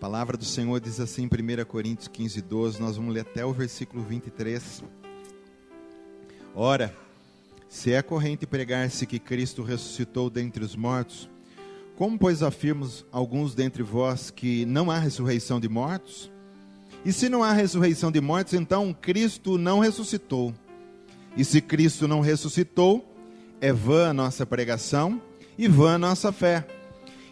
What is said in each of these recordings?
A palavra do Senhor diz assim em 1 Coríntios 15, 12, nós vamos ler até o versículo 23. Ora, se é corrente pregar-se que Cristo ressuscitou dentre os mortos, como pois afirmam alguns dentre vós que não há ressurreição de mortos? E se não há ressurreição de mortos, então Cristo não ressuscitou. E se Cristo não ressuscitou, é vã a nossa pregação e vã a nossa fé.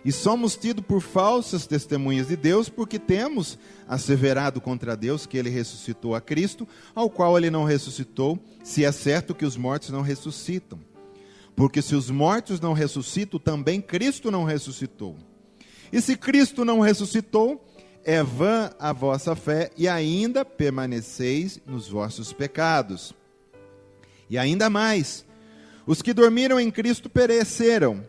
E somos tidos por falsas testemunhas de Deus, porque temos asseverado contra Deus que ele ressuscitou a Cristo, ao qual ele não ressuscitou, se é certo que os mortos não ressuscitam. Porque se os mortos não ressuscitam, também Cristo não ressuscitou. E se Cristo não ressuscitou, é vã a vossa fé, e ainda permaneceis nos vossos pecados. E ainda mais, os que dormiram em Cristo pereceram.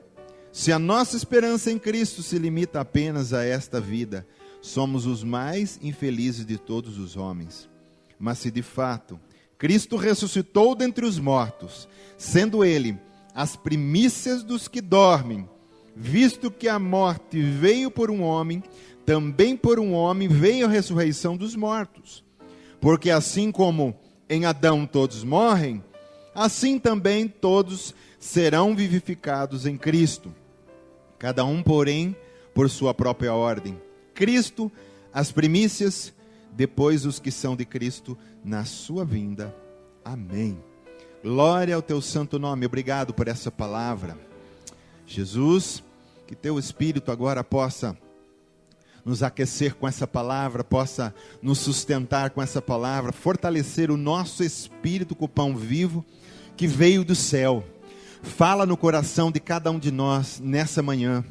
Se a nossa esperança em Cristo se limita apenas a esta vida, somos os mais infelizes de todos os homens. Mas se de fato Cristo ressuscitou dentre os mortos, sendo ele as primícias dos que dormem, visto que a morte veio por um homem, também por um homem veio a ressurreição dos mortos. Porque assim como em Adão todos morrem, assim também todos serão vivificados em Cristo. Cada um, porém, por sua própria ordem. Cristo, as primícias, depois os que são de Cristo na sua vinda. Amém. Glória ao teu santo nome. Obrigado por essa palavra. Jesus, que teu Espírito agora possa nos aquecer com essa palavra, possa nos sustentar com essa palavra, fortalecer o nosso espírito com o pão vivo que veio do céu. Fala no coração de cada um de nós nessa manhã.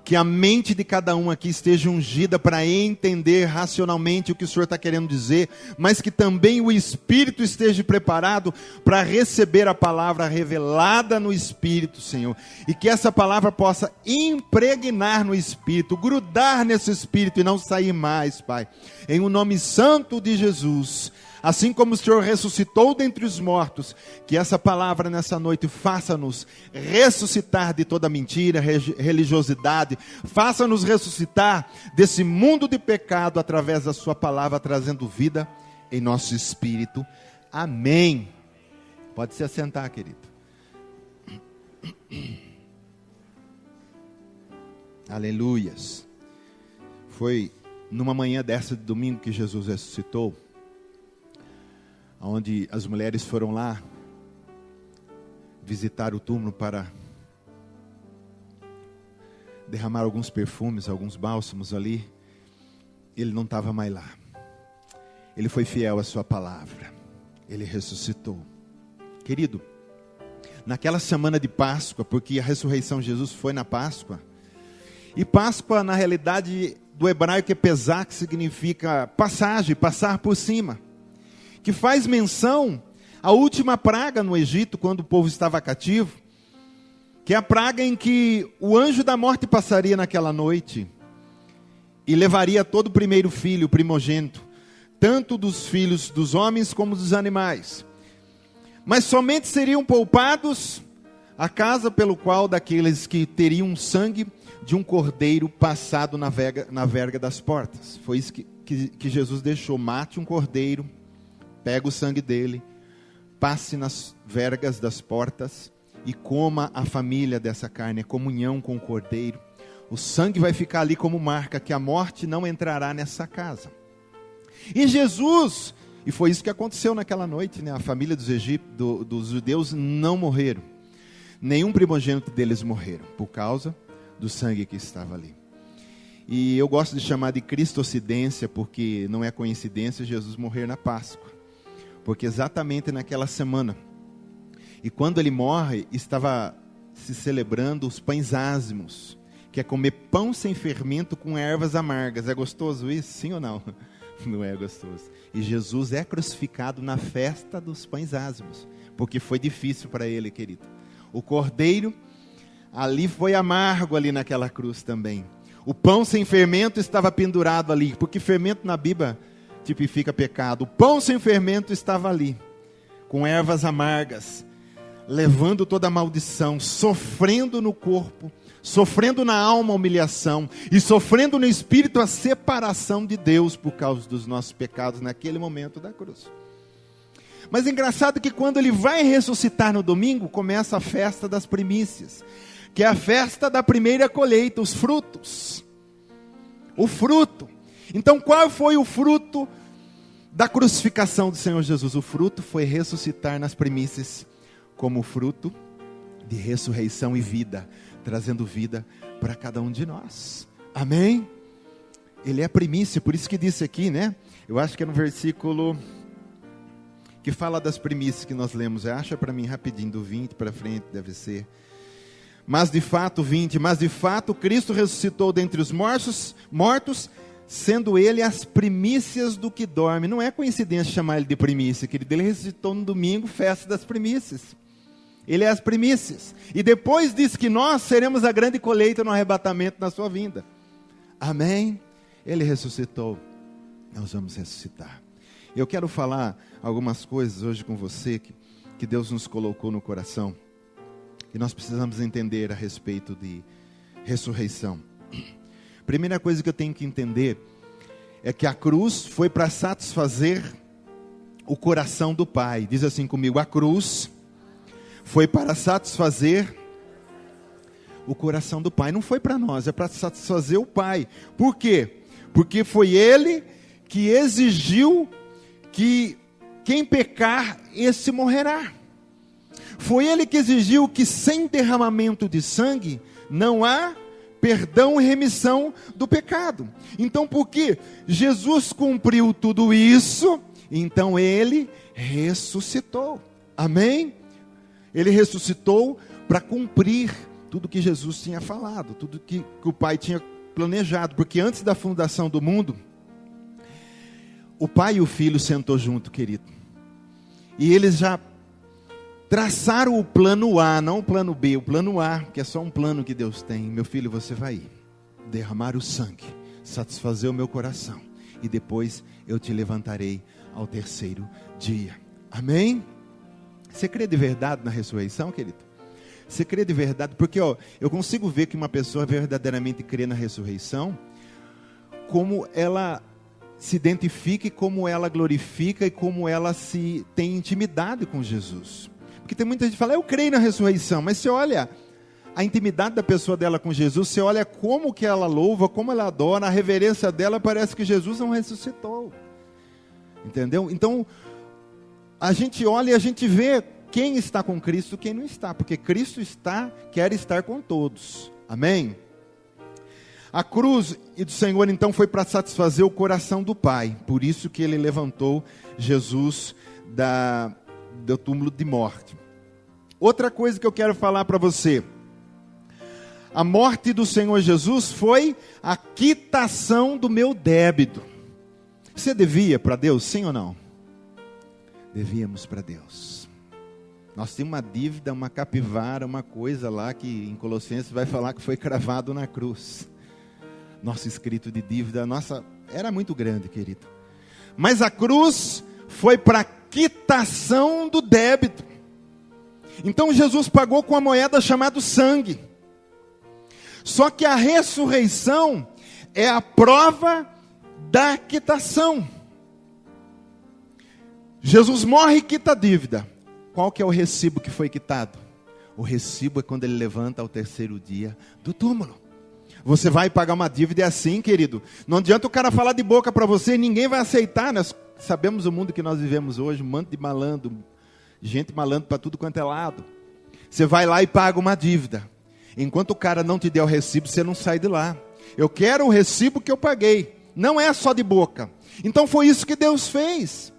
Que a mente de cada um aqui esteja ungida para entender racionalmente o que o Senhor está querendo dizer, mas que também o Espírito esteja preparado para receber a palavra revelada no Espírito, Senhor. E que essa palavra possa impregnar no Espírito, grudar nesse Espírito e não sair mais, Pai. Em o nome santo de Jesus. Assim como o Senhor ressuscitou dentre os mortos, que essa palavra nessa noite faça-nos ressuscitar de toda mentira, religiosidade, faça-nos ressuscitar desse mundo de pecado através da sua palavra, trazendo vida em nosso espírito. Amém. Pode se assentar, querido. Aleluias. Foi numa manhã dessa de domingo que Jesus ressuscitou, onde as mulheres foram lá visitar o túmulo para derramar alguns perfumes, alguns bálsamos ali. Ele não estava mais lá. Ele foi fiel à sua palavra. Ele ressuscitou. Querido, naquela semana de Páscoa, porque a ressurreição de Jesus foi na Páscoa, e Páscoa na realidade do hebraico é pesar, que significa passagem, passar por cima, que faz menção à última praga no Egito, quando o povo estava cativo, que é a praga em que o anjo da morte passaria naquela noite, e levaria todo o primeiro filho, o primogênito, tanto dos filhos dos homens como dos animais, mas somente seriam poupados a casa pelo qual daqueles que teriam sangue de um cordeiro passado na verga das portas. Foi isso que Jesus deixou: mate um cordeiro, pega o sangue dele, passe nas vergas das portas e coma a família dessa carne, a comunhão com o cordeiro. O sangue vai ficar ali como marca que a morte não entrará nessa casa. E Jesus, e foi isso que aconteceu naquela noite, né? A família dos judeus não morreram. Nenhum primogênito deles morreram, por causa do sangue que estava ali. E eu gosto de chamar de cristocidência, porque não é coincidência Jesus morrer na Páscoa. Porque exatamente naquela semana, e quando ele morre, estava se celebrando os pães ázimos, que é comer pão sem fermento com ervas amargas. É gostoso isso? Sim ou não? Não é gostoso. E Jesus é crucificado na festa dos pães ázimos, porque foi difícil para ele, querido. O cordeiro ali foi amargo ali naquela cruz também. O pão sem fermento estava pendurado ali, porque fermento na Bíblia tipifica pecado. O pão sem fermento estava ali, com ervas amargas, levando toda a maldição, sofrendo no corpo sofrendo na alma a humilhação e sofrendo no espírito a separação de Deus por causa dos nossos pecados naquele momento da cruz. Mas é engraçado que quando ele vai ressuscitar no domingo, começa a festa das primícias, que é a festa da primeira colheita, os frutos. O fruto. Então qual foi o fruto da crucificação do Senhor Jesus? O fruto foi ressuscitar nas primícias, como fruto de ressurreição e vida, trazendo vida para cada um de nós. Amém? Ele é a primícia, por isso que disse aqui, né? Eu acho que é no versículo que fala das primícias que nós lemos. Acha para mim rapidinho, do 20 para frente deve ser. Mas de fato, 20, mas de fato Cristo ressuscitou dentre os mortos, sendo ele as primícias do que dorme. Não é coincidência chamar ele de primícia, querido. Ele ressuscitou no domingo, festa das primícias. Ele é as primícias. E depois diz que nós seremos a grande colheita no arrebatamento na sua vinda. Amém? Ele ressuscitou. Nós vamos ressuscitar. Eu quero falar algumas coisas hoje com você que Deus nos colocou no coração. E nós precisamos entender a respeito de ressurreição. Primeira coisa que eu tenho que entender é que a cruz foi para satisfazer o coração do Pai. Diz assim comigo: a cruz foi para satisfazer o coração do Pai. Não foi para nós, é para satisfazer o Pai. Por quê? Porque foi Ele que exigiu que quem pecar, esse morrerá. Foi Ele que exigiu que sem derramamento de sangue não há perdão e remissão do pecado. Então, porque Jesus cumpriu tudo isso, então Ele ressuscitou. Amém? Ele ressuscitou para cumprir tudo que Jesus tinha falado, tudo que o Pai tinha planejado. Porque antes da fundação do mundo, o Pai e o Filho sentou junto, querido. E eles já traçaram o plano A, não o plano B, o plano A, que é só um plano que Deus tem. Meu filho, você vai ir, derramar o sangue, satisfazer o meu coração, e depois eu te levantarei ao terceiro dia. Amém? Você crê de verdade na ressurreição, querido? Você crê de verdade? Porque eu consigo ver que uma pessoa verdadeiramente crê na ressurreição, como ela se identifica e como ela glorifica e como ela se tem intimidade com Jesus. Porque tem muita gente que fala: eu creio na ressurreição, mas você olha a intimidade da pessoa dela com Jesus, você olha como que ela louva, como ela adora, a reverência dela, parece que Jesus não ressuscitou. Entendeu? Então, a gente olha e a gente vê quem está com Cristo e quem não está, porque Cristo quer estar com todos. Amém? A cruz do Senhor então foi para satisfazer o coração do Pai. Por isso que Ele levantou Jesus do túmulo de morte. Outra coisa que eu quero falar para você: a morte do Senhor Jesus foi a quitação do meu débito. Você devia para Deus, sim ou não? Devíamos para Deus. Nós tínhamos uma dívida, uma capivara, uma coisa lá que em Colossenses vai falar que foi cravado na cruz. Nosso escrito de dívida, era muito grande, querido. Mas a cruz foi para quitação do débito. Então Jesus pagou com a moeda chamada sangue. Só que a ressurreição é a prova da quitação. Jesus morre e quita a dívida. Qual que é o recibo que foi quitado? O recibo é quando Ele levanta ao terceiro dia do túmulo. Você vai pagar uma dívida, é assim, querido. Não adianta o cara falar de boca para você, ninguém vai aceitar. Nós sabemos o mundo que nós vivemos hoje, um monte de malandro, gente malandro para tudo quanto é lado. Você vai lá e paga uma dívida. Enquanto o cara não te der o recibo, você não sai de lá. Eu quero o recibo que eu paguei. Não é só de boca. Então foi isso que Deus fez.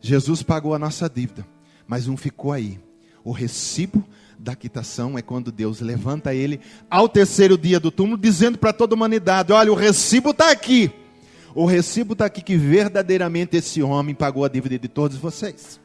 Jesus pagou a nossa dívida, mas não ficou aí. O recibo da quitação é quando Deus levanta Ele ao terceiro dia do túmulo, dizendo para toda a humanidade: olha, o recibo está aqui. O recibo está aqui que verdadeiramente esse homem pagou a dívida de todos vocês.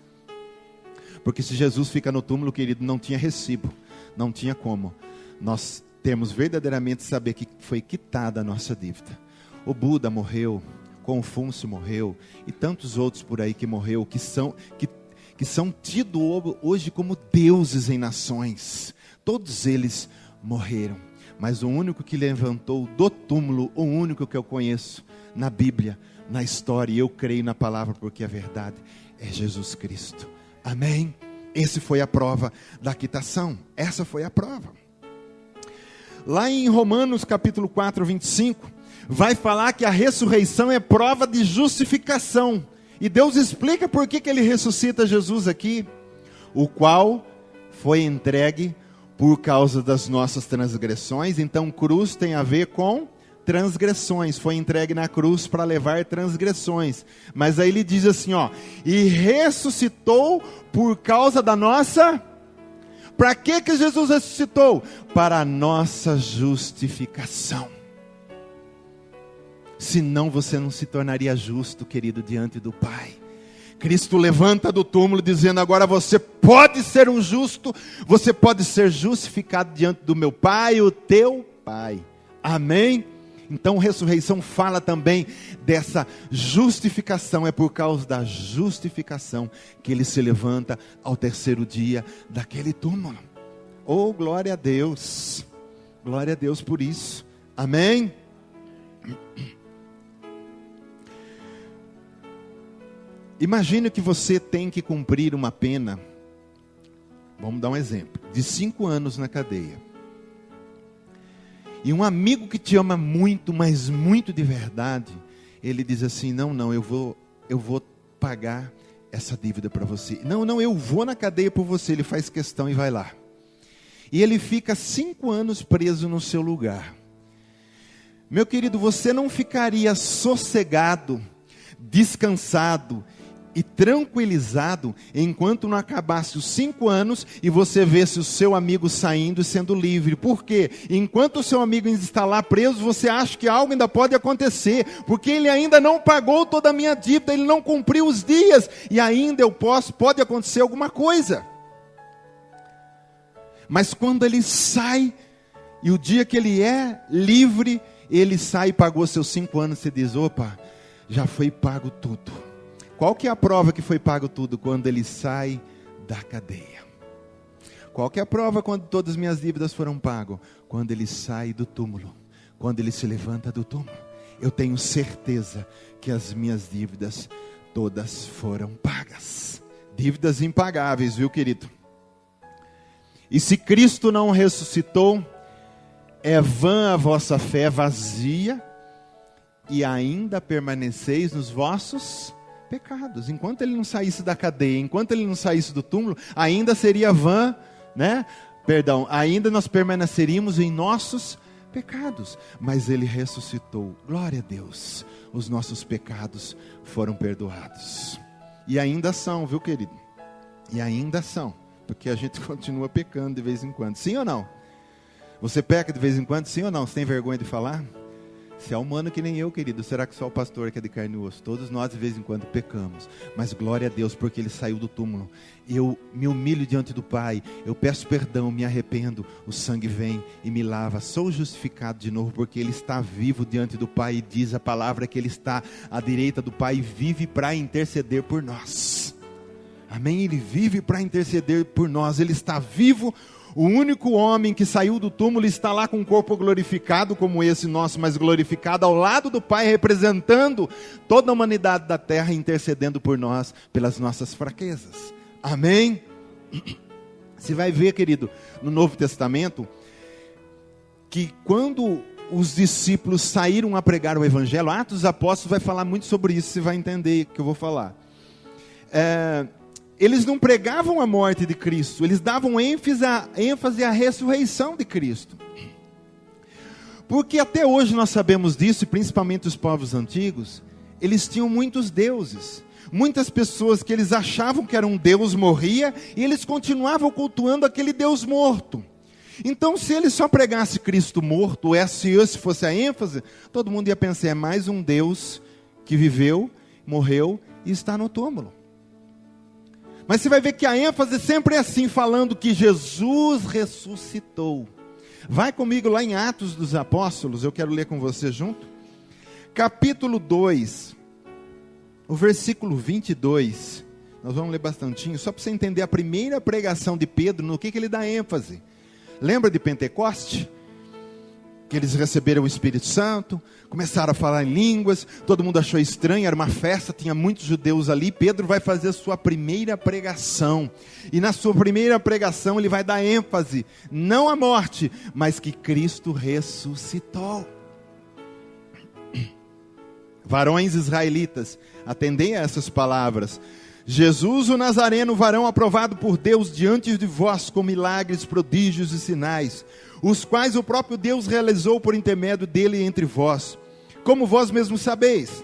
Porque se Jesus fica no túmulo, querido, não tinha recibo. Não tinha como nós termos verdadeiramente saber que foi quitada a nossa dívida. O Buda morreu, Confúcio morreu, e tantos outros por aí que morreu, que são tidos hoje como deuses em nações. Todos eles morreram. Mas o único que levantou do túmulo, o único que eu conheço na Bíblia, na história, e eu creio na palavra porque é verdade, é Jesus Cristo. Amém? Essa foi a prova da quitação. Essa foi a prova. Lá em Romanos capítulo 4, 25, vai falar que a ressurreição é prova de justificação. E Deus explica por que Ele ressuscita Jesus aqui. O qual foi entregue por causa das nossas transgressões. Então cruz tem a ver com transgressões. Foi entregue na cruz para levar transgressões. Mas aí ele diz assim, e ressuscitou por causa da nossa... Para que Jesus ressuscitou? Para a nossa justificação. Senão você não se tornaria justo, querido, diante do Pai. Cristo levanta do túmulo dizendo, agora você pode ser um justo, você pode ser justificado diante do meu Pai, o teu Pai. Amém? Então ressurreição fala também dessa justificação. É por causa da justificação que Ele se levanta ao terceiro dia daquele túmulo. Oh, glória a Deus. Glória a Deus por isso. Amém? Imagine que você tem que cumprir uma pena, vamos dar um exemplo, de 5 anos na cadeia. E um amigo que te ama muito, mas muito de verdade, ele diz assim, não, eu vou pagar essa dívida para você. Não, eu vou na cadeia por você. Ele faz questão e vai lá. E ele fica 5 anos preso no seu lugar. Meu querido, você não ficaria sossegado, descansado e tranquilizado enquanto não acabasse os 5 anos e você vesse o seu amigo saindo e sendo livre. Por quê? Enquanto o seu amigo ainda está lá preso, você acha que algo ainda pode acontecer, porque ele ainda não pagou toda a minha dívida, ele não cumpriu os dias, e ainda pode acontecer alguma coisa. Mas quando ele sai, e o dia que ele é livre, ele sai e pagou seus 5 anos, você diz, opa, já foi pago tudo. Qual que é a prova que foi pago tudo? Quando ele sai da cadeia. Qual que é a prova quando todas as minhas dívidas foram pagas? Quando ele sai do túmulo. Quando ele se levanta do túmulo. Eu tenho certeza que as minhas dívidas todas foram pagas. Dívidas impagáveis, viu, querido? E se Cristo não ressuscitou, é vã a vossa fé vazia, e ainda permaneceis nos vossos pecados. Enquanto ele não saísse da cadeia, enquanto ele não saísse do túmulo, ainda seria vã, ainda nós permaneceríamos em nossos pecados. Mas ele ressuscitou, glória a Deus, os nossos pecados foram perdoados. E ainda são, viu, querido? E ainda são, porque a gente continua pecando de vez em quando. Sim ou não? Você peca de vez em quando, sim ou não? Você tem vergonha de falar? Se é humano que nem eu, querido, será que só o pastor que é de carne e osso? Todos nós de vez em quando pecamos, mas glória a Deus porque ele saiu do túmulo. Eu me humilho diante do Pai, eu peço perdão, me arrependo, o sangue vem e me lava, sou justificado de novo porque ele está vivo diante do Pai, e diz a palavra que ele está à direita do Pai e vive para interceder por nós. Amém? Ele vive para interceder por nós, ele está vivo. O único homem que saiu do túmulo está lá com um corpo glorificado como esse nosso, mas glorificado ao lado do Pai, representando toda a humanidade da terra, intercedendo por nós, pelas nossas fraquezas. Amém? Você vai ver, querido, no Novo Testamento, que quando os discípulos saíram a pregar o Evangelho, Atos dos Apóstolos vai falar muito sobre isso, você vai entender o que eu vou falar. Eles não pregavam a morte de Cristo, eles davam ênfase à ressurreição de Cristo. Porque até hoje nós sabemos disso, e principalmente os povos antigos, eles tinham muitos deuses. Muitas pessoas que eles achavam que era um Deus morria, e eles continuavam cultuando aquele Deus morto. Então se eles só pregassem Cristo morto, ou se fosse a ênfase, todo mundo ia pensar, é mais um Deus que viveu, morreu e está no túmulo. Mas você vai ver que a ênfase sempre é assim, falando que Jesus ressuscitou. Vai comigo lá em Atos dos Apóstolos, eu quero ler com você junto. Capítulo 2, o versículo 22. Nós vamos ler bastantinho, só para você entender a primeira pregação de Pedro, no que ele dá ênfase. Lembra de Pentecoste? que eles receberam o Espírito Santo, começaram a falar em línguas, todo mundo achou estranho, era uma festa, tinha muitos judeus ali. Pedro vai fazer a sua primeira pregação, e na sua primeira pregação ele vai dar ênfase, não à morte, mas que Cristo ressuscitou. Varões israelitas, atendei a essas palavras. Jesus o Nazareno, varão aprovado por Deus diante de vós com milagres, prodígios e sinais, os quais o próprio Deus realizou por intermédio dele entre vós, como vós mesmos sabeis.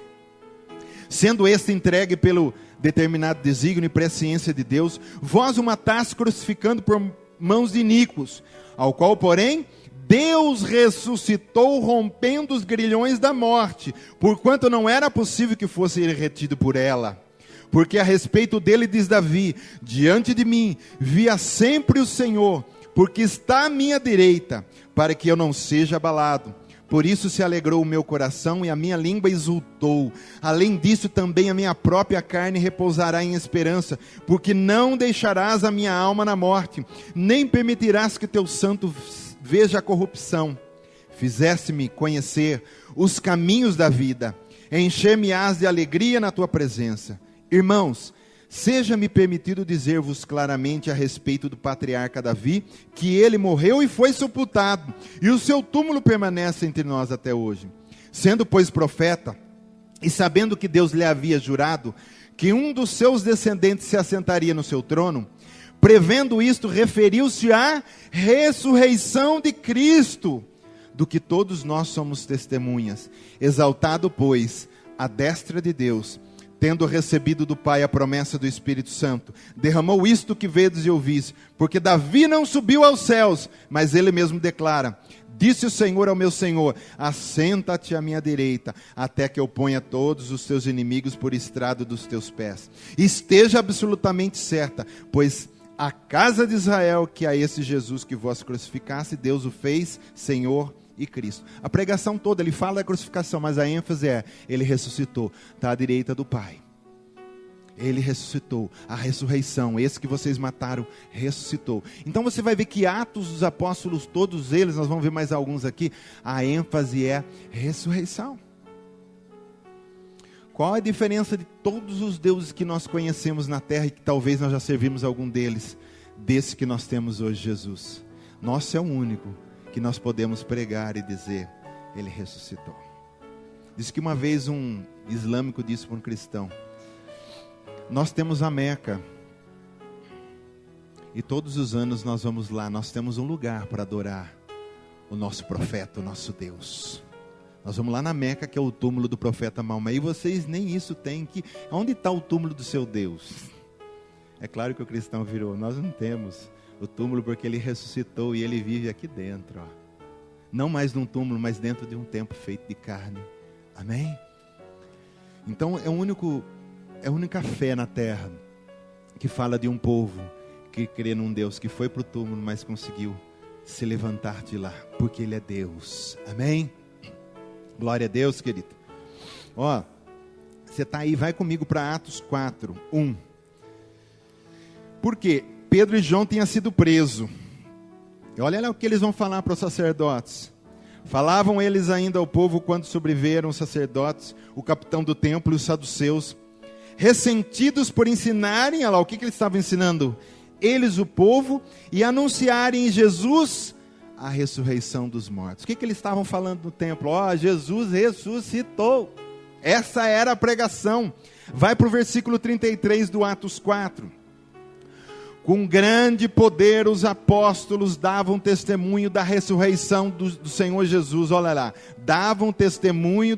Sendo este entregue pelo determinado desígnio e presciência de Deus, vós o mataste crucificando por mãos de iníquos, ao qual, porém, Deus ressuscitou, rompendo os grilhões da morte, porquanto não era possível que fosse retido por ela. Porque a respeito dele diz Davi: diante de mim via sempre o Senhor, porque está à minha direita, para que eu não seja abalado. Por isso se alegrou o meu coração e a minha língua exultou. Além disso também a minha própria carne repousará em esperança, porque não deixarás a minha alma na morte, nem permitirás que teu santo veja a corrupção. Fizeste-me conhecer os caminhos da vida, encher-me-ás de alegria na tua presença. Irmãos, seja-me permitido dizer-vos claramente a respeito do patriarca Davi, que ele morreu e foi sepultado, e o seu túmulo permanece entre nós até hoje. Sendo, pois, profeta, e sabendo que Deus lhe havia jurado que um dos seus descendentes se assentaria no seu trono, prevendo isto, referiu-se à ressurreição de Cristo, do que todos nós somos testemunhas. Exaltado, pois, à destra de Deus, tendo recebido do Pai a promessa do Espírito Santo, derramou isto que vedes e ouvis, porque Davi não subiu aos céus, mas ele mesmo declara: disse o Senhor ao meu Senhor, assenta-te à minha direita, até que eu ponha todos os teus inimigos por estrado dos teus pés. Esteja absolutamente certa, pois a casa de Israel, que a esse Jesus que vós crucificasse, Deus o fez Senhor e Cristo. A pregação toda, ele fala da crucificação, mas a ênfase é: ele ressuscitou, está à direita do Pai. Ele ressuscitou, a ressurreição, esse que vocês mataram, ressuscitou. Então você vai ver que Atos dos Apóstolos, todos eles, nós vamos ver mais alguns aqui, a ênfase é ressurreição. Qual a diferença de todos os deuses que nós conhecemos na terra, e que talvez nós já servimos algum deles, desse que nós temos hoje, Jesus? Nosso é o único que nós podemos pregar e dizer: ele ressuscitou. Diz que uma vez um islâmico disse para um cristão: nós temos a Meca, e todos os anos nós vamos lá, nós temos um lugar para adorar o nosso profeta, o nosso Deus. Nós vamos lá na Meca, que é o túmulo do profeta Maomé, e vocês nem isso têm. Onde está o túmulo do seu Deus? É claro que o cristão virou: nós não temos o túmulo, porque ele ressuscitou e ele vive aqui dentro, ó. Não mais num túmulo, mas dentro de um templo feito de carne. Amém? Então é a única fé na terra que fala de um povo que crê num Deus que foi para o túmulo, mas conseguiu se levantar de lá, porque ele é Deus. Amém? Glória a Deus, querido. Ó, você está aí, vai comigo para Atos 4, 1. Por quê? Pedro e João tinham sido presos. E olha lá o que eles vão falar para os sacerdotes. Falavam eles ainda ao povo quando sobreveram os sacerdotes, o capitão do templo e os saduceus, ressentidos por ensinarem, olha lá, o que eles estavam ensinando? Eles, o povo, e anunciarem em Jesus a ressurreição dos mortos. O que eles estavam falando no templo? Ó, Jesus ressuscitou. Essa era a pregação. Vai para o versículo 33 do Atos 4. Com grande poder os apóstolos davam testemunho da ressurreição do Senhor Jesus. Olha lá, davam testemunho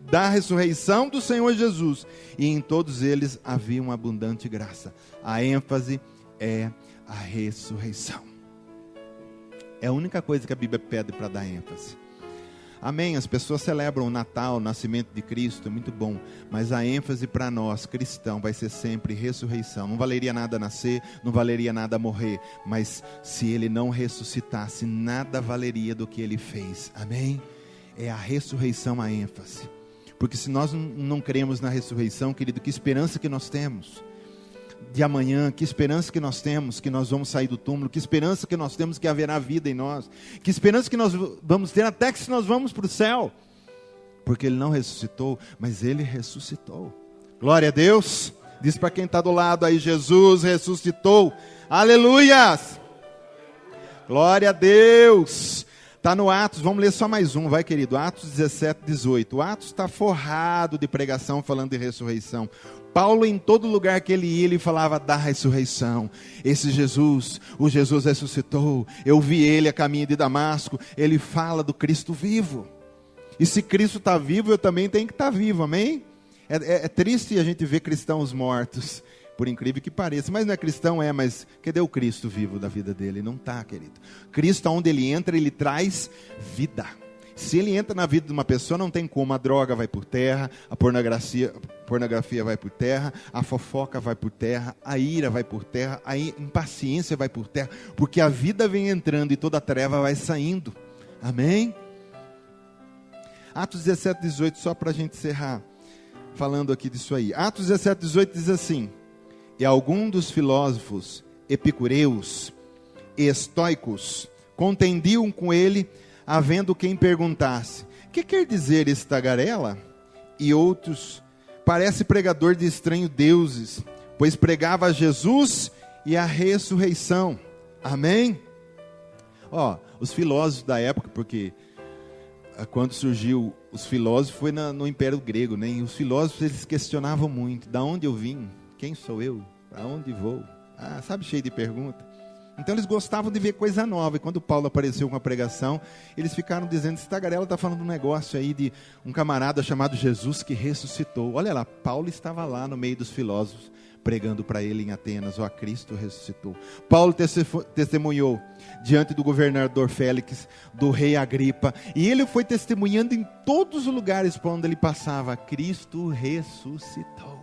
da ressurreição do Senhor Jesus. E em todos eles havia uma abundante graça. A ênfase é a ressurreição. É a única coisa que a Bíblia pede para dar ênfase. Amém, as pessoas celebram o Natal, o nascimento de Cristo, é muito bom, mas a ênfase para nós, cristão, vai ser sempre ressurreição. Não valeria nada nascer, não valeria nada morrer, mas se ele não ressuscitasse, nada valeria do que ele fez. Amém? É a ressurreição a ênfase. Porque se nós não cremos na ressurreição, querido, que esperança que nós temos? de amanhã, que esperança que nós temos que nós vamos sair do túmulo, que esperança que nós temos que haverá vida em nós, que esperança que nós vamos ter até que se nós vamos para o céu, porque Ele não ressuscitou, mas Ele ressuscitou. Glória a Deus. Diz para quem está do lado aí, Jesus ressuscitou. Aleluias. Glória a Deus. Está no Atos, vamos ler só mais um, vai querido, Atos 17, 18. O Atos está forrado de pregação falando de ressurreição. Paulo, em todo lugar que ele ia, ele falava da ressurreição. Esse Jesus, o Jesus ressuscitou. Eu vi ele a caminho de Damasco. Ele fala do Cristo vivo. E se Cristo está vivo, eu também tenho que estar vivo, amém? É triste a gente ver cristãos mortos, por incrível que pareça. Mas não é cristão, mas cadê o Cristo vivo da vida dele? Não está, querido. Cristo, onde ele entra, ele traz vida. Se ele entra na vida de uma pessoa, não tem como. A droga vai por terra, a pornografia vai por terra, a fofoca vai por terra, a ira vai por terra, a impaciência vai por terra, porque a vida vem entrando e toda a treva vai saindo. Amém? Atos 17, 18, só para a gente encerrar, falando aqui disso aí. Atos 17, 18 diz assim: e algum dos filósofos epicureus e estoicos contendiam com ele, havendo quem perguntasse: que quer dizer esse tagarela? E outros: parece pregador de estranhos deuses, pois pregava a Jesus e a ressurreição. Amém? Os filósofos da época, porque quando surgiu os filósofos foi no Império Grego, né? E os filósofos, eles questionavam muito: da onde eu vim? Quem sou eu? Para onde vou? Sabe, cheio de perguntas. Então eles gostavam de ver coisa nova. E quando Paulo apareceu com a pregação, eles ficaram dizendo: esse tagarela está falando um negócio aí de um camarada chamado Jesus que ressuscitou. Olha lá, Paulo estava lá no meio dos filósofos, pregando para ele em Atenas: ó, Cristo ressuscitou. Paulo testemunhou diante do governador Félix, do rei Agripa, e ele foi testemunhando em todos os lugares por onde ele passava: Cristo ressuscitou.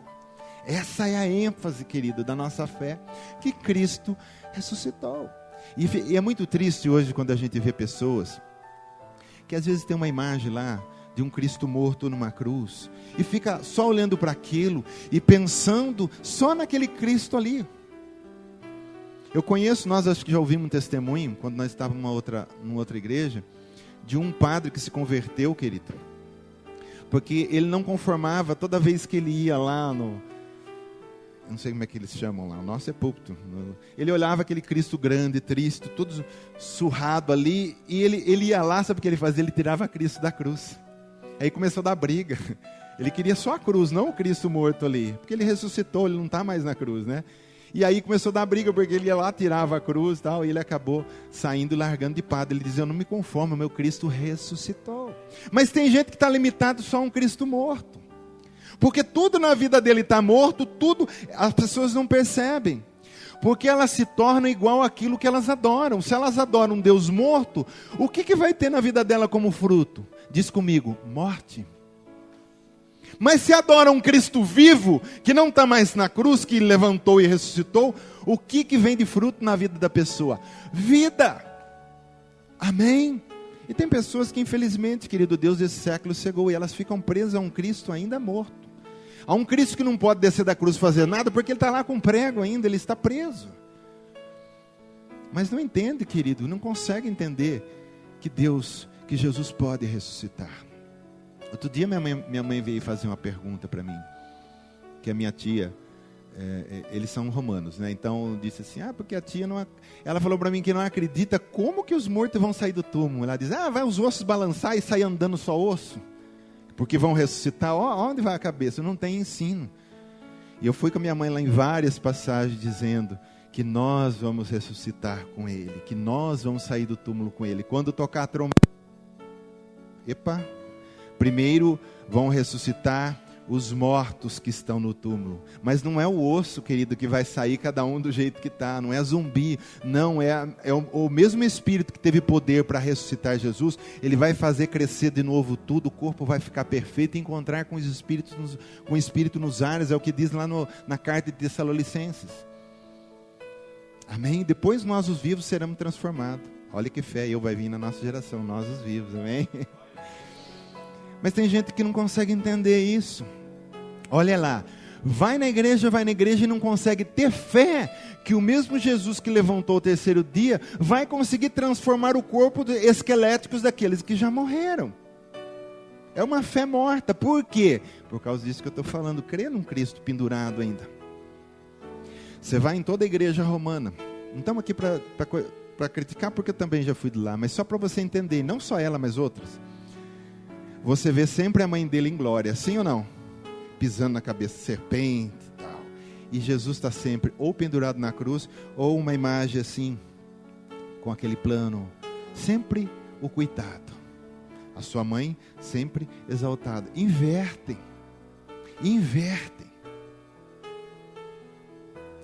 Essa é a ênfase, querido, da nossa fé, que Cristo ressuscitou. E é muito triste hoje quando a gente vê pessoas que às vezes tem uma imagem lá de um Cristo morto numa cruz, e fica só olhando para aquilo e pensando só naquele Cristo ali. Eu conheço, nós acho que já ouvimos um testemunho, quando nós estávamos numa outra igreja, de um padre que se converteu, querido, porque ele não conformava, toda vez que ele ia lá não sei como é que eles chamam lá, o nosso é púlpito. Ele olhava aquele Cristo grande, triste, todo surrado ali, e ele ia lá, sabe o que ele fazia? Ele tirava Cristo da cruz. Aí começou a dar briga. Ele queria só a cruz, não o Cristo morto ali, porque ele ressuscitou, ele não está mais na cruz, né? E aí começou a dar briga, porque ele ia lá, tirava a cruz e tal, e ele acabou saindo e largando de padre. Ele dizia: eu não me conformo, meu Cristo ressuscitou. Mas tem gente que está limitado só a um Cristo morto. Porque tudo na vida dele está morto, tudo, as pessoas não percebem. Porque elas se tornam igual àquilo que elas adoram. Se elas adoram um Deus morto, o que vai ter na vida dela como fruto? Diz comigo: morte. Mas se adoram um Cristo vivo, que não está mais na cruz, que levantou e ressuscitou, o que vem de fruto na vida da pessoa? Vida. Amém? E tem pessoas que infelizmente, querido Deus, esse século chegou e elas ficam presas a um Cristo ainda morto. A um Cristo que não pode descer da cruz fazer nada, porque ele está lá com prego ainda, ele está preso. Mas não entende, querido, não consegue entender que Jesus pode ressuscitar. Outro dia minha mãe veio fazer uma pergunta para mim, que a minha tia, eles são romanos, né? Então disse assim: porque a tia não... Ela falou para mim que não acredita como que os mortos vão sair do túmulo. Ela diz: vai os ossos balançar e sair andando só osso, porque vão ressuscitar. Onde vai a cabeça? Não tem ensino. E eu fui com a minha mãe lá em várias passagens dizendo que nós vamos ressuscitar com Ele, que nós vamos sair do túmulo com Ele. Quando tocar a trombeta, primeiro vão ressuscitar os mortos que estão no túmulo. Mas não é o osso, querido, que vai sair cada um do jeito que está. Não é zumbi. Não, é o mesmo Espírito que teve poder para ressuscitar Jesus. Ele vai fazer crescer de novo tudo. O corpo vai ficar perfeito e encontrar com o Espírito nos ares. É o que diz lá na carta de Tessalonicenses. Amém? Depois nós os vivos seremos transformados. Olha que fé, vai vir na nossa geração. Nós os vivos, amém? Mas tem gente que não consegue entender isso. Olha lá, vai na igreja e não consegue ter fé que o mesmo Jesus que levantou o terceiro dia vai conseguir transformar o corpo esqueléticos daqueles que já morreram. É uma fé morta. Por quê? Por causa disso que eu estou falando. Crê num Cristo pendurado ainda. Você vai em toda a igreja romana. Não estamos aqui para criticar, porque eu também já fui de lá, mas só para você entender, não só ela, mas outras. Você vê sempre a mãe dele em glória, sim ou não? Pisando na cabeça de serpente e tal. E Jesus está sempre ou pendurado na cruz, ou uma imagem assim, com aquele plano. Sempre o cuidado. A sua mãe sempre exaltada. Invertem.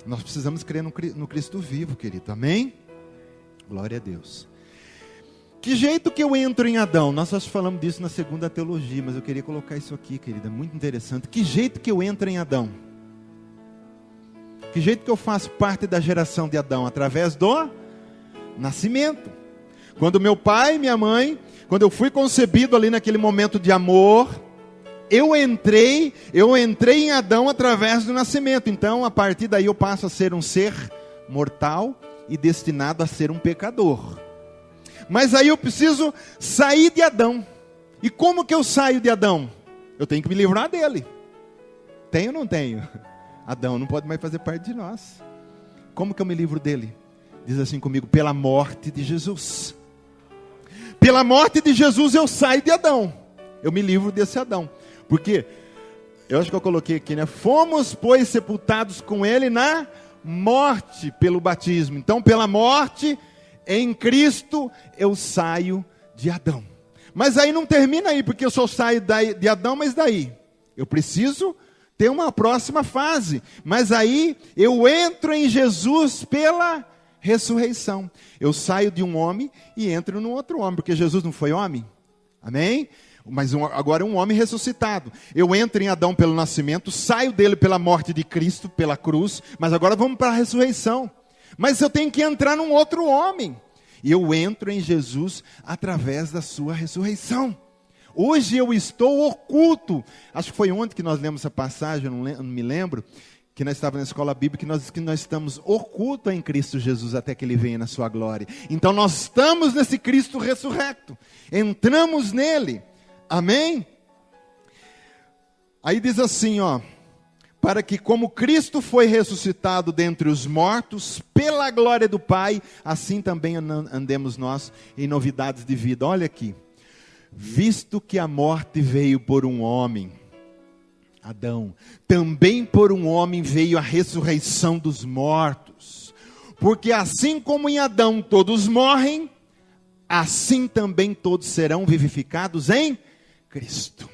Nós precisamos crer no Cristo vivo, querido. Amém? Glória a Deus. Que jeito que eu entro em Adão? Nós só falamos disso na segunda teologia, mas eu queria colocar isso aqui, querida. É muito interessante. Que jeito que eu entro em Adão? Que jeito que eu faço parte da geração de Adão? Através do nascimento. Quando meu pai e minha mãe, quando eu fui concebido ali naquele momento de amor, eu entrei em Adão através do nascimento. Então, a partir daí eu passo a ser um ser mortal e destinado a ser um pecador. Mas aí eu preciso sair de Adão. E como que eu saio de Adão? Eu tenho que me livrar dele. Tenho ou não tenho? Adão não pode mais fazer parte de nós. Como que eu me livro dele? Diz assim comigo: pela morte de Jesus. Pela morte de Jesus eu saio de Adão. Eu me livro desse Adão. Porque, eu acho que eu coloquei aqui, né? Fomos, pois, sepultados com ele na morte pelo batismo. Então, pela morte em Cristo, eu saio de Adão. Mas aí não termina aí, porque eu só saio de Adão, mas daí? Eu preciso ter uma próxima fase. Mas aí, eu entro em Jesus pela ressurreição. Eu saio de um homem e entro num outro homem, porque Jesus não foi homem? Amém? Mas agora é um homem ressuscitado. Eu entro em Adão pelo nascimento, saio dele pela morte de Cristo, pela cruz, mas agora vamos para a ressurreição. Mas eu tenho que entrar num outro homem. E eu entro em Jesus através da sua ressurreição. Hoje eu estou oculto. Acho que foi ontem que nós lemos essa passagem, não me lembro, que nós estávamos na escola bíblica, que nós estamos ocultos em Cristo Jesus até que Ele venha na sua glória. Então nós estamos nesse Cristo ressurrecto. Entramos nele. Amém? Aí diz assim, ó: para que como Cristo foi ressuscitado dentre os mortos, pela glória do Pai, assim também andemos nós em novidades de vida. Olha aqui. Visto que a morte veio por um homem, Adão, também por um homem veio a ressurreição dos mortos. Porque assim como em Adão todos morrem, assim também todos serão vivificados em Cristo.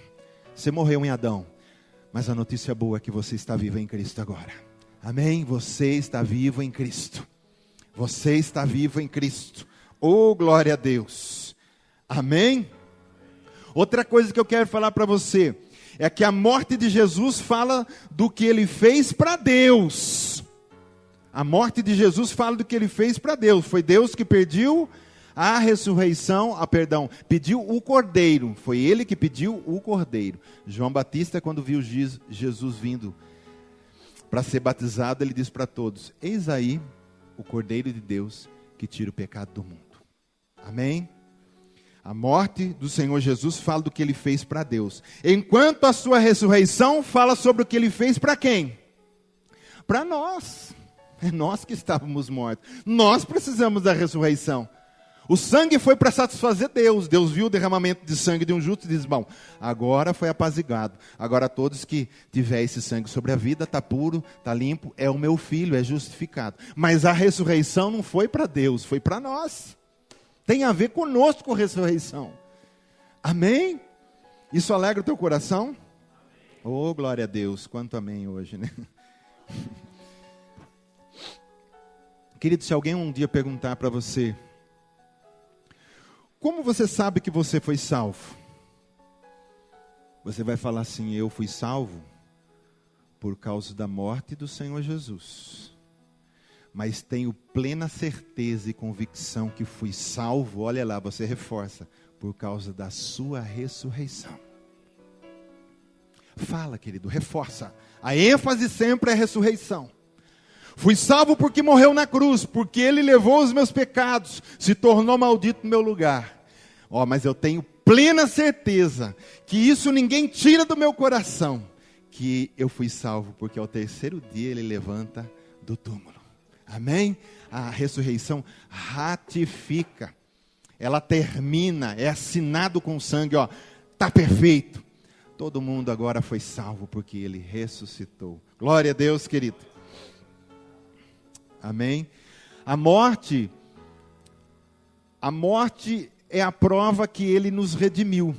Você morreu em Adão, mas a notícia boa é que você está vivo em Cristo agora. Amém? Você está vivo em Cristo. Você está vivo em Cristo. Oh, glória a Deus. Amém? Outra coisa que eu quero falar para você é que a morte de Jesus fala do que Ele fez para Deus. A morte de Jesus fala do que Ele fez para Deus. Foi Deus que pediu a ressurreição, pediu o cordeiro. Foi Ele que pediu o cordeiro. João Batista, quando viu Jesus vindo para ser batizado, ele disse para todos: eis aí o cordeiro de Deus que tira o pecado do mundo. Amém? A morte do Senhor Jesus fala do que Ele fez para Deus. Enquanto a sua ressurreição fala sobre o que Ele fez para quem? Para nós. É nós que estávamos mortos. Nós precisamos da ressurreição. O sangue foi para satisfazer Deus. Deus viu o derramamento de sangue de um justo e diz: bom, agora foi apaziguado. Agora todos que tiver esse sangue sobre a vida, está puro, está limpo, é o meu filho, é justificado. Mas a ressurreição não foi para Deus, foi para nós. Tem a ver conosco a ressurreição. Amém? Isso alegra o teu coração? Oh, glória a Deus. Quanto amém hoje, né? Querido, se alguém um dia perguntar para você: como você sabe que você foi salvo? Você vai falar assim: eu fui salvo por causa da morte do Senhor Jesus. Mas tenho plena certeza e convicção que fui salvo, olha lá, você reforça, por causa da sua ressurreição. fala, querido, reforça. A ênfase sempre é a ressurreição. Fui salvo porque morreu na cruz, porque ele levou os meus pecados, se tornou maldito no meu lugar. Mas eu tenho plena certeza que isso ninguém tira do meu coração, que eu fui salvo porque ao terceiro dia ele levanta do túmulo. Amém? A ressurreição ratifica, ela termina, é assinado com sangue, está perfeito. Todo mundo agora foi salvo porque ele ressuscitou. Glória a Deus, querido. Amém? A morte é a prova que ele nos redimiu.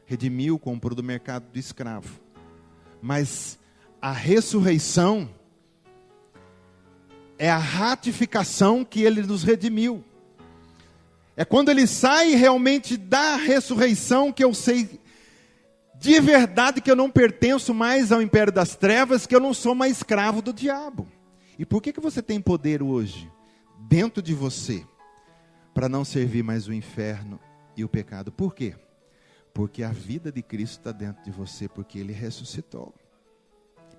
Redimiu, comprou do mercado do escravo. Mas a ressurreição é a ratificação que ele nos redimiu. É quando ele sai realmente da ressurreição que eu sei de verdade que eu não pertenço mais ao império das trevas, que eu não sou mais escravo do diabo. E por que você tem poder hoje, dentro de você, para não servir mais o inferno e o pecado? Por quê? Porque a vida de Cristo está dentro de você, porque ele ressuscitou.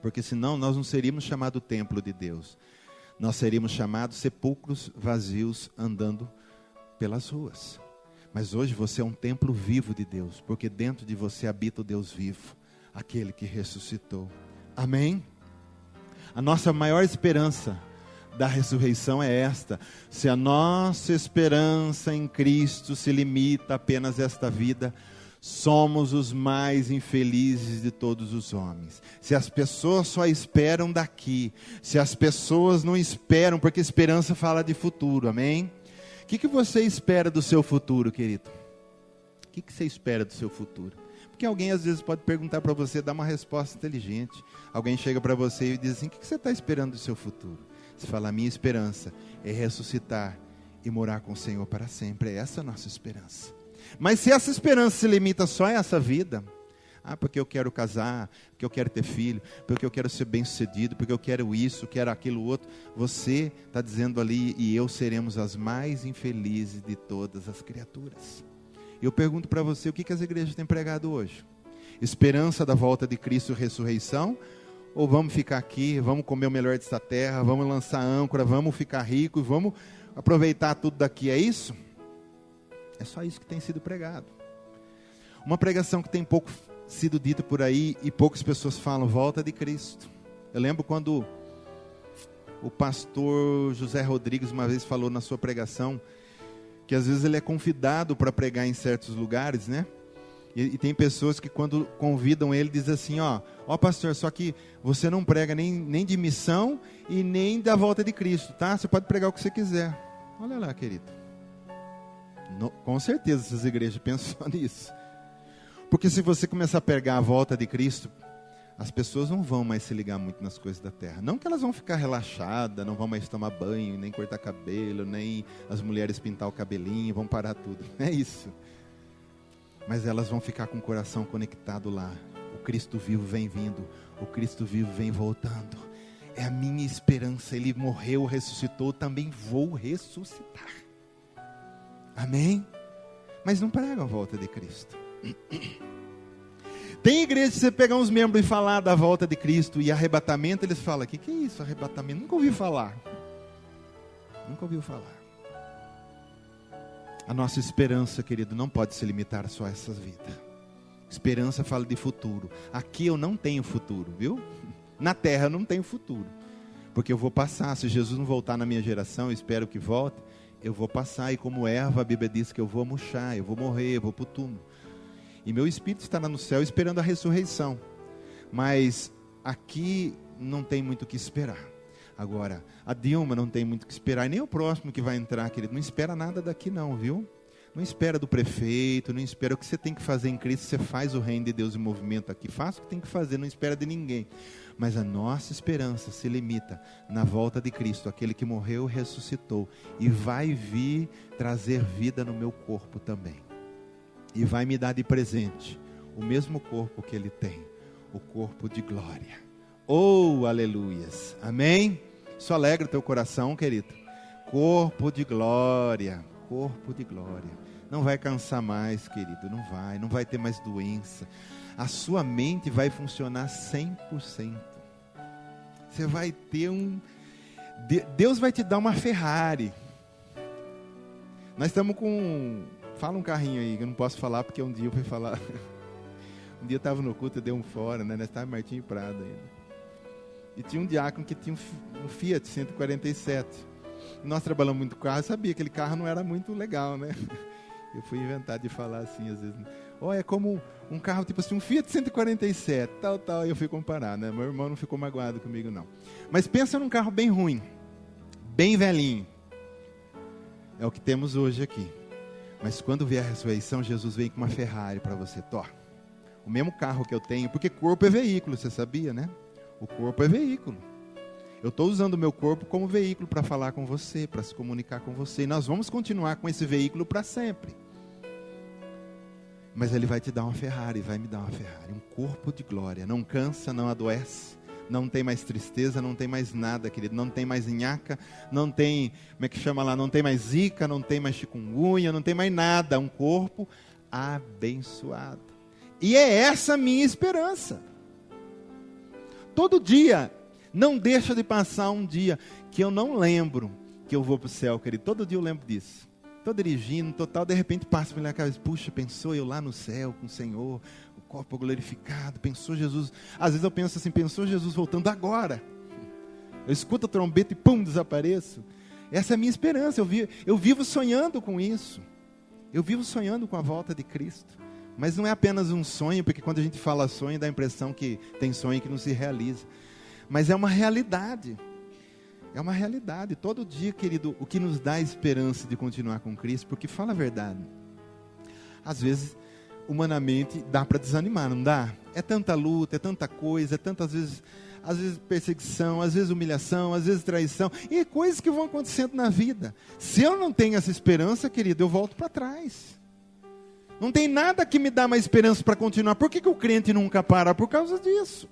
Porque senão nós não seríamos chamados templo de Deus. Nós seríamos chamados sepulcros vazios andando pelas ruas. Mas hoje você é um templo vivo de Deus, porque dentro de você habita o Deus vivo, aquele que ressuscitou. Amém? A nossa maior esperança da ressurreição é esta: se a nossa esperança em Cristo se limita apenas a esta vida, somos os mais infelizes de todos os homens. Se as pessoas só esperam daqui, se as pessoas não esperam, porque esperança fala de futuro, amém? O que você espera do seu futuro, querido? O que você espera do seu futuro? Porque alguém às vezes pode perguntar para você, dar uma resposta inteligente. Alguém chega para você e diz assim: o que você está esperando do seu futuro? Você fala: a minha esperança é ressuscitar e morar com o Senhor para sempre. É essa a nossa esperança. Mas se essa esperança se limita só a essa vida, porque eu quero casar, porque eu quero ter filho, porque eu quero ser bem sucedido, porque eu quero isso, quero aquilo outro, você está dizendo ali: e eu seremos as mais infelizes de todas as criaturas. Eu pergunto para você, o que as igrejas têm pregado hoje? Esperança da volta de Cristo e ressurreição? Ou vamos ficar aqui, vamos comer o melhor desta terra, vamos lançar âncora, vamos ficar ricos, vamos aproveitar tudo daqui, é isso? É só isso que tem sido pregado. Uma pregação que tem pouco sido dita por aí e poucas pessoas falam: volta de Cristo. Eu lembro quando o pastor José Rodrigues uma vez falou na sua pregação, que às vezes ele é convidado para pregar em certos lugares, né? E tem pessoas que quando convidam ele, dizem assim: ó pastor, só que você não prega nem de missão e nem da volta de Cristo, tá? Você pode pregar o que você quiser. Olha lá, querido. Com certeza essas igrejas pensam nisso. Porque se você começar a pregar a volta de Cristo, as pessoas não vão mais se ligar muito nas coisas da terra. Não que elas vão ficar relaxadas, não vão mais tomar banho, nem cortar cabelo, nem as mulheres pintar o cabelinho, vão parar tudo. Não é isso. Mas elas vão ficar com o coração conectado lá. O Cristo vivo vem vindo, o Cristo vivo vem voltando. É a minha esperança. Ele morreu, ressuscitou, também vou ressuscitar. Amém? Mas não pregam a volta de Cristo. Tem igreja, se você pegar uns membros e falar da volta de Cristo e arrebatamento, eles falam: que é isso, arrebatamento? Nunca ouvi falar. Nunca ouviu falar. A nossa esperança, querido, não pode se limitar só a essa vida. Esperança fala de futuro. Aqui eu não tenho futuro, viu? Na terra eu não tenho futuro. Porque eu vou passar, se Jesus não voltar na minha geração, eu espero que volte, eu vou passar, e como erva, a Bíblia diz que eu vou murchar, eu vou morrer, eu vou para o túmulo. E meu espírito estará no céu esperando a ressurreição. Mas aqui não tem muito o que esperar. Agora, a Dilma não tem muito o que esperar, e nem o próximo que vai entrar, querido. Não espera nada daqui não, viu? Não espera do prefeito, não espera. O que você tem que fazer em Cristo, você faz o reino de Deus em movimento aqui. Faça o que tem que fazer, não espera de ninguém. Mas a nossa esperança se limita na volta de Cristo, aquele que morreu e ressuscitou. E vai vir trazer vida no meu corpo também. E vai me dar de presente o mesmo corpo que ele tem, o corpo de glória. Oh, aleluias, amém? Isso alegra o teu coração, querido. Corpo de glória, corpo de glória. Não vai cansar mais, querido, não vai ter mais doença. a sua mente vai funcionar 100%. Você vai ter Deus vai te dar uma Ferrari. Nós estamos com... Fala um carrinho aí, que eu não posso falar, porque um dia eu fui falar... Um dia eu estava no culto, eu dei um fora, né? Nós estávamos em Martim Prado ainda. E tinha um diácono que tinha um Fiat 147. Nós trabalhamos muito com carro, eu sabia que aquele carro não era muito legal, né? Eu fui inventar de falar assim, às vezes. É como um carro, tipo assim, um Fiat 147, tal. E eu fui comparar, né? Meu irmão não ficou magoado comigo, não. Mas pensa num carro bem ruim, bem velhinho. É o que temos hoje aqui. Mas quando vier a ressurreição, Jesus vem com uma Ferrari para você. O mesmo carro que eu tenho, porque corpo é veículo, você sabia, né? O corpo é veículo. Eu estou usando o meu corpo como veículo para falar com você, para se comunicar com você. E nós vamos continuar com esse veículo para sempre. Mas Ele vai te dar uma Ferrari, vai me dar uma Ferrari. Um corpo de glória. Não cansa, não adoece. Não tem mais tristeza, não tem mais nada, querido. Não tem mais nhaca, não tem, como é que chama lá? Não tem mais zika, não tem mais chikungunya, não tem mais nada. Um corpo abençoado. E é essa a minha esperança. Todo dia, não deixa de passar um dia que eu não lembro que eu vou para o céu, querido. Todo dia eu lembro disso. Estou dirigindo, total, de repente passa pela minha cabeça, puxa, pensou eu lá no céu com o Senhor, o corpo glorificado, pensou Jesus. Às vezes eu penso assim, pensou Jesus voltando agora. Eu escuto a trombeta e pum, desapareço. Essa é a minha esperança, eu vivo sonhando com isso. Eu vivo sonhando com a volta de Cristo. Mas não é apenas um sonho, porque quando a gente fala sonho, dá a impressão que tem sonho que não se realiza. Mas é uma realidade. É uma realidade. Todo dia, querido, o que nos dá esperança de continuar com Cristo, porque fala a verdade. Às vezes, humanamente, dá para desanimar, não dá? É tanta luta, é tanta coisa, é tantas vezes, às vezes perseguição, às vezes humilhação, às vezes traição, e coisas que vão acontecendo na vida. Se eu não tenho essa esperança, querido, eu volto para trás. Não tem nada que me dá mais esperança para continuar. Por que o crente nunca para? Por causa disso.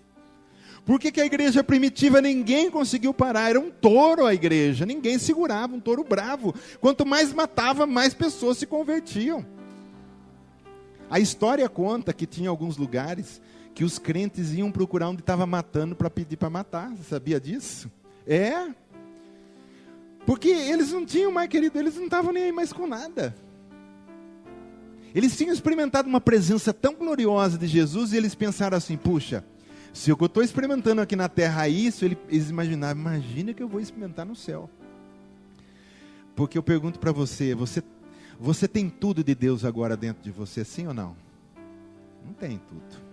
Por que a igreja primitiva ninguém conseguiu parar? Era um touro a igreja, ninguém segurava, um touro bravo. Quanto mais matava, mais pessoas se convertiam. A história conta que tinha alguns lugares que os crentes iam procurar onde estava matando para pedir para matar. Você sabia disso? É. Porque eles não tinham mais, querido, eles não estavam nem aí mais com nada. Eles tinham experimentado uma presença tão gloriosa de Jesus e eles pensaram assim, puxa, se eu estou experimentando aqui na terra isso, eles imaginavam, imagina que eu vou experimentar no céu. Porque eu pergunto para você, você tem tudo de Deus agora dentro de você, sim ou não? Não tem tudo.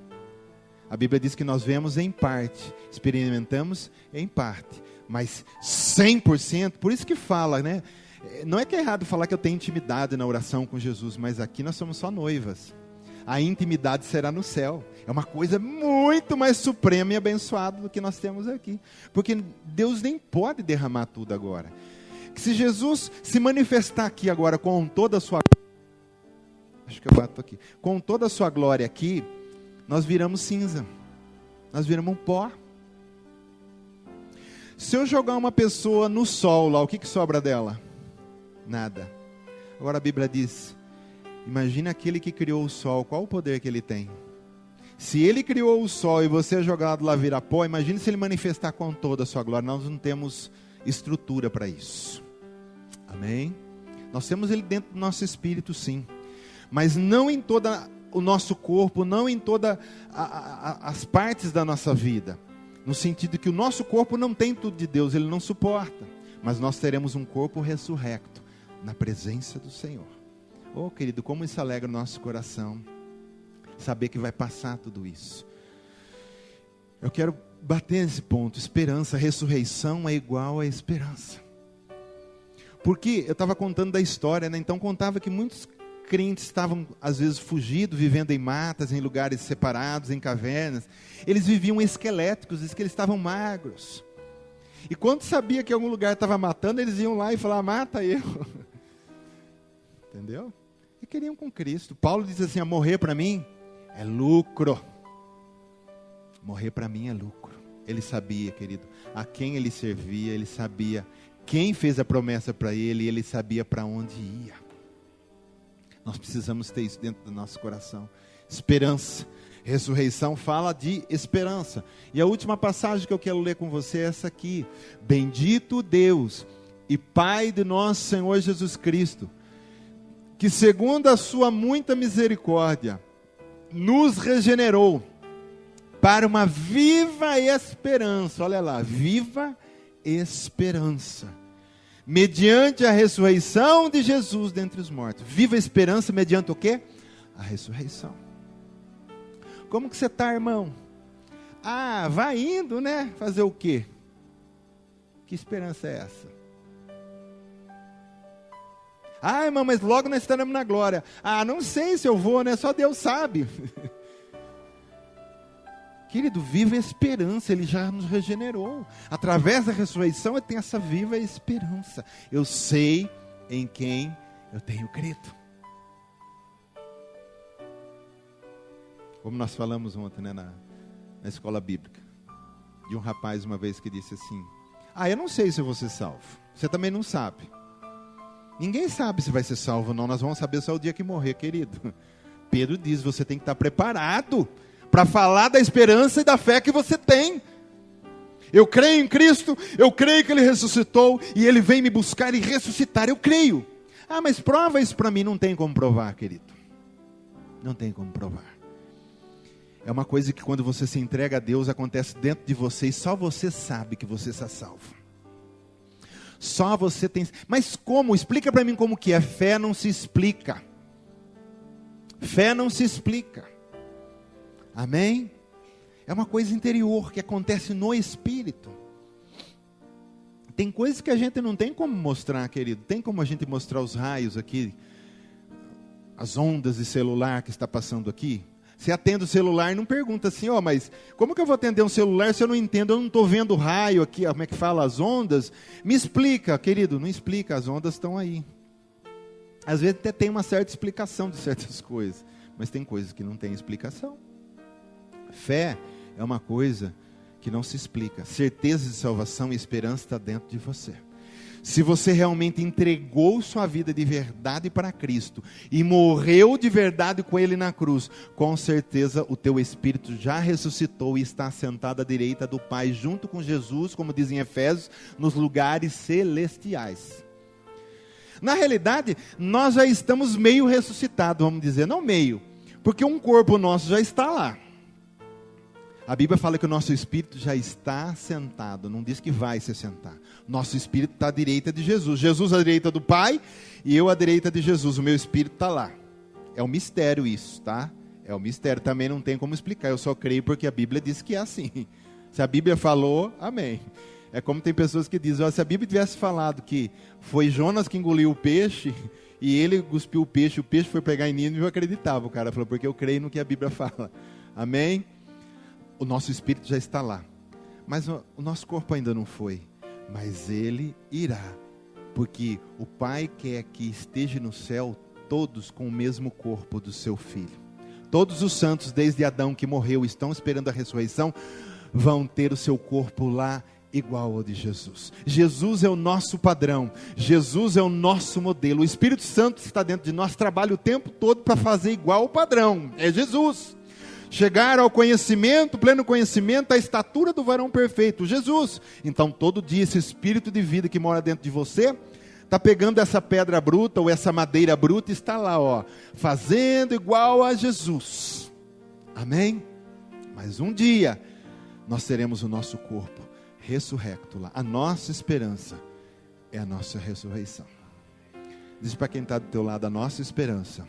A Bíblia diz que nós vemos em parte, experimentamos em parte, mas 100%, por isso que fala, né? Não é que é errado falar que eu tenho intimidade na oração com Jesus, mas aqui nós somos só noivas. A intimidade será no céu. É uma coisa muito mais suprema e abençoada do que nós temos aqui. Porque Deus nem pode derramar tudo agora. Que se Jesus se manifestar aqui agora com toda a sua... Acho que eu bato aqui. Com toda a sua glória aqui, nós viramos cinza. Nós viramos um pó. Se eu jogar uma pessoa no sol lá, o que sobra dela? Nada. Agora a Bíblia diz, imagina aquele que criou o sol, qual o poder que ele tem? Se ele criou o sol e você é jogado lá virar pó, imagine se ele manifestar com toda a sua glória. Nós não temos estrutura para isso. Amém? Nós temos ele dentro do nosso espírito, sim. Mas não em todo o nosso corpo, não em todas as partes da nossa vida. No sentido que o nosso corpo não tem tudo de Deus, ele não suporta. Mas nós teremos um corpo ressurrecto na presença do Senhor. Oh, querido, como isso alegra o nosso coração. Saber que vai passar tudo isso. Eu quero bater nesse ponto. Esperança, ressurreição é igual a esperança. Porque eu estava contando da história, né? Então contava que muitos crentes estavam às vezes fugidos, vivendo em matas, em lugares separados, em cavernas. Eles viviam esqueléticos, diz que eles estavam magros. E quando sabia que algum lugar estava matando, eles iam lá e falavam, mata eu. Entendeu? E queriam com Cristo. Paulo diz assim, morrer para mim é lucro. Morrer para mim é lucro. Ele sabia, querido, a quem ele servia, ele sabia quem fez a promessa para ele, e ele sabia para onde ia. Nós precisamos ter isso dentro do nosso coração. Esperança, Ressurreição fala de esperança. E a última passagem que eu quero ler com você é essa aqui. Bendito Deus e Pai de nosso Senhor Jesus Cristo, que segundo a sua muita misericórdia, nos regenerou para uma viva esperança. Olha lá, viva esperança. Mediante a ressurreição de Jesus dentre os mortos. Viva esperança mediante o quê? A ressurreição. Como que você está, irmão? Ah, vai indo, né? Fazer o quê? Que esperança é essa? Ah, irmão, mas logo nós estaremos na glória. Ah, não sei se eu vou, né? Só Deus sabe. Querido, viva a esperança, Ele já nos regenerou. Através da ressurreição, eu tenho essa viva esperança. Eu sei em quem eu tenho crido. Como nós falamos ontem, né, na escola bíblica, de um rapaz uma vez que disse assim: ah, eu não sei se eu vou ser salvo. Você também não sabe. Ninguém sabe se vai ser salvo ou não. Nós vamos saber só o dia que morrer, querido. Pedro diz, você tem que estar preparado para falar da esperança e da fé que você tem. Eu creio em Cristo, eu creio que Ele ressuscitou e Ele vem me buscar e ressuscitar, eu creio. Ah, mas prova isso para mim. Não tem como provar, querido. Não tem como provar. É uma coisa que quando você se entrega a Deus, acontece dentro de você e só você sabe que você está salvo. Só você tem... Mas como? Explica para mim como que é. Fé não se explica. Fé não se explica. Amém? É uma coisa interior que acontece no Espírito. Tem coisas que a gente não tem como mostrar, querido. Tem como a gente mostrar os raios aqui, as ondas de celular que está passando aqui? Você atende o celular e não pergunta assim, ó, mas como que eu vou atender um celular se eu não entendo, eu não estou vendo o raio aqui, ó, como é que fala as ondas? Me explica, querido, não explica, as ondas estão aí. Às vezes até tem uma certa explicação de certas coisas, mas tem coisas que não tem explicação. Fé é uma coisa que não se explica. Certeza de salvação e esperança está dentro de você. Se você realmente entregou sua vida de verdade para Cristo e morreu de verdade com Ele na cruz, com certeza o teu espírito já ressuscitou e está sentado à direita do Pai, junto com Jesus, como diz em Efésios, nos lugares celestiais. Na realidade, nós já estamos meio ressuscitados, vamos dizer, não meio, porque um corpo nosso já está lá. A Bíblia fala que o nosso espírito já está sentado, não diz que vai se sentar. Nosso espírito está à direita de Jesus. Jesus à direita do Pai e eu à direita de Jesus. O meu espírito está lá. É um mistério isso, tá? É um mistério, também não tem como explicar. Eu só creio porque a Bíblia diz que é assim. Se a Bíblia falou, amém. É como tem pessoas que dizem, ó, se a Bíblia tivesse falado que foi Jonas que engoliu o peixe e ele cuspiu o peixe foi pegar em Nínive, eu acreditava. O cara falou, porque eu creio no que a Bíblia fala. Amém? O nosso espírito já está lá, mas o nosso corpo ainda não foi, mas ele irá, porque o Pai quer que esteja no céu todos com o mesmo corpo do seu Filho. Todos os santos, desde Adão que morreu, estão esperando a ressurreição, vão ter o seu corpo lá igual ao de Jesus. Jesus é o nosso padrão, Jesus é o nosso modelo, o Espírito Santo está dentro de nós, trabalha o tempo todo para fazer igual ao padrão, é Jesus. Chegar ao conhecimento, pleno conhecimento, a estatura do varão perfeito, Jesus. Então todo dia esse espírito de vida que mora dentro de você, está pegando essa pedra bruta ou essa madeira bruta e está lá, ó, fazendo igual a Jesus. Amém? Mas um dia nós teremos o nosso corpo ressurrecto lá. A nossa esperança é a nossa ressurreição. Diz para quem está do teu lado, a nossa esperança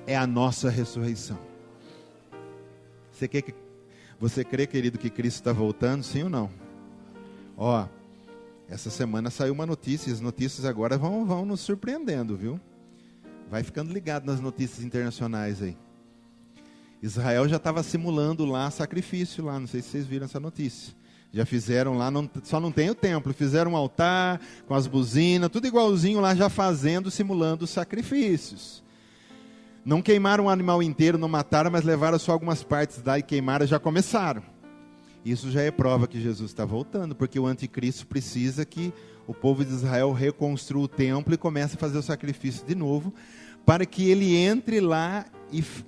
é a nossa ressurreição. Você crê, querido, que Cristo está voltando, sim ou não? Ó, essa semana saiu uma notícia, e as notícias agora vão nos surpreendendo, viu? Vai ficando ligado nas notícias internacionais aí. Israel já estava simulando lá sacrifício lá, não sei se vocês viram essa notícia. Já fizeram lá, só não tem o templo, fizeram um altar com as buzinas, tudo igualzinho lá, já fazendo, simulando os sacrifícios. Não queimaram o animal inteiro, não mataram, mas levaram só algumas partes lá e queimaram, já começaram. Isso já é prova que Jesus está voltando, porque o anticristo precisa que o povo de Israel reconstrua o templo e comece a fazer o sacrifício de novo, para que ele entre lá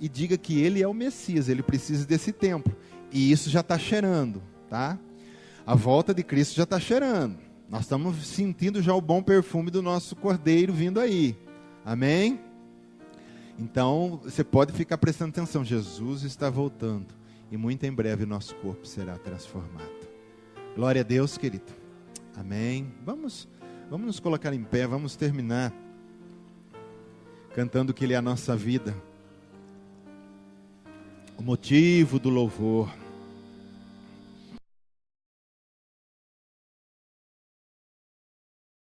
e diga que ele é o Messias, ele precisa desse tempo. E isso já está cheirando, tá? A volta de Cristo já está cheirando. Nós estamos sentindo já o bom perfume do nosso Cordeiro vindo aí. Amém? Então, você pode ficar prestando atenção. Jesus está voltando. E muito em breve o nosso corpo será transformado. Glória a Deus, querido. Amém. Vamos nos colocar em pé. Vamos terminar cantando que Ele é a nossa vida. O motivo do louvor.